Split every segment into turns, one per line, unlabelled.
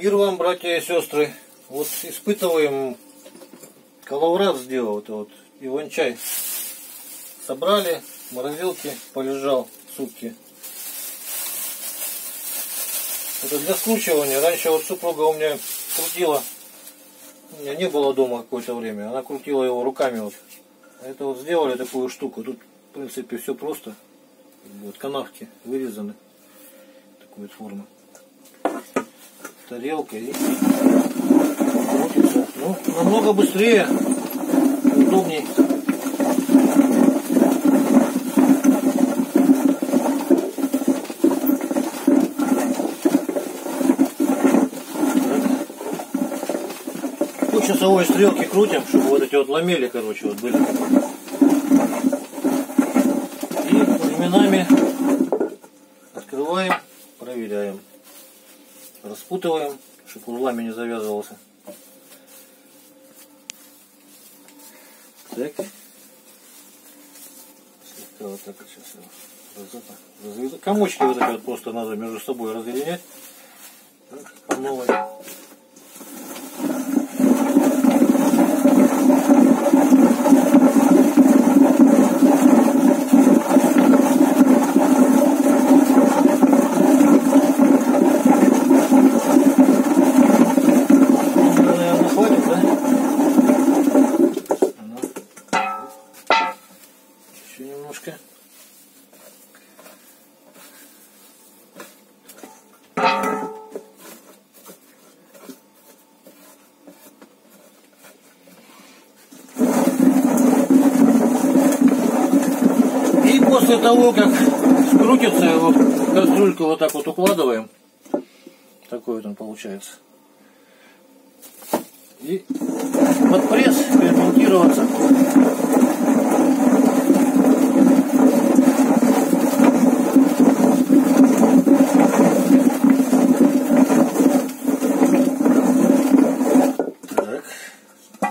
Мир вам, братья и сестры. Вот испытываем, коловрат сделал, это вот иван-чай. Собрали, в морозилке полежал сутки. Это для скручивания. Раньше вот супруга у меня крутила, у меня не было дома какое-то время, она крутила его руками вот. Это вот сделали такую штуку. Тут в принципе все просто. Вот канавки вырезаны. Такой вот формы. Тарелка и крутится. Ну, намного быстрее, удобней. По часовой стрелке крутим, чтобы вот эти вот ламели, короче, вот были. И временами открываем, проверяем. Распутываем, чтобы узлами не завязывался. Так. Слегка вот так вот сейчас развязать. Комочки вот эти вот просто надо между собой разъединять. Так, по новой. После того, как скрутится, его в кастрюльку вот так вот укладываем. Такой вот он получается. И под пресс ферментироваться. Так.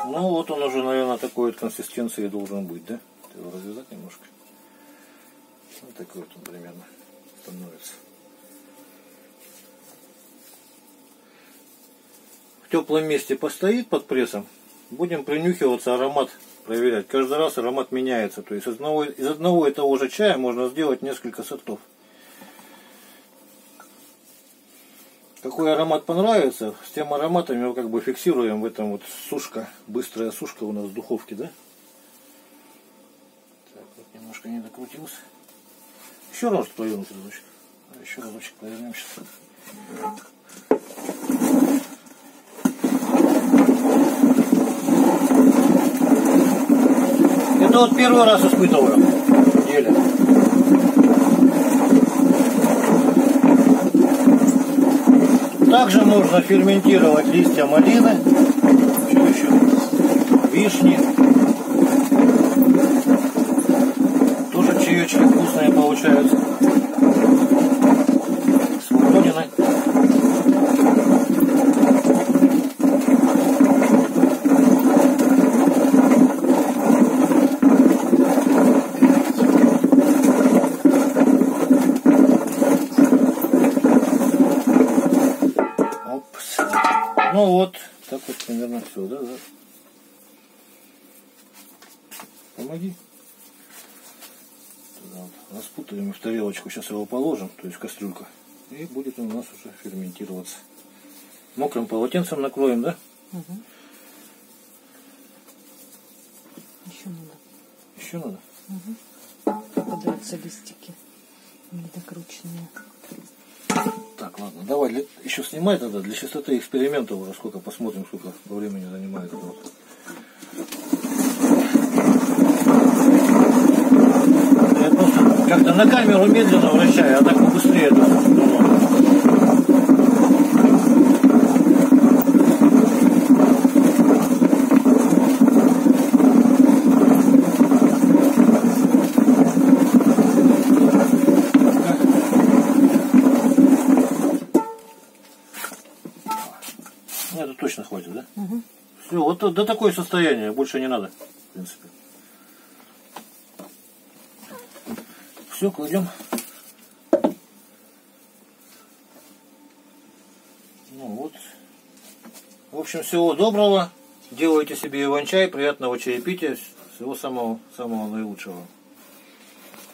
Ну вот он уже, наверное, такой вот консистенции должен быть, да? Его развязать немножко. Вот такой вот он примерно становится. В теплом месте постоит под прессом. Будем принюхиваться, аромат проверять. Каждый раз аромат меняется. То есть из одного и того же чая можно сделать несколько сортов. Какой аромат понравится, с тем ароматом его как бы фиксируем в этом вот сушка. Быстрая сушка у нас в духовке, да? Так, вот немножко не докрутился. Еще раз повернуть разочек. Еще разочек повернем сейчас. Это вот первый раз испытываю в деле. Также можно ферментировать листья малины, что еще? Вишни. Тоже чаечки вкусные получаются. Смородиной. Опс. Ну вот, так вот примерно все, да? Помоги. Распутаем в тарелочку, сейчас его положим, то есть кастрюлька, и будет он у нас уже ферментироваться. Мокрым полотенцем накроем, да?
Угу. Еще надо.
Еще надо?
Угу. Попадаются листики недокрученные.
Так, ладно, давай еще снимай тогда, для чистоты эксперимента уже сколько, посмотрим, сколько по времени занимает это вот. Я просто как-то на камеру медленно вращаю, а так побыстрее это. Это точно хватит, да?
Угу.
Все, вот до такое состояние, больше не надо, в принципе. Все, кладем. Ну вот. Вот. В общем, всего доброго. Делайте себе иван-чай, приятного чаепития. Всего самого наилучшего.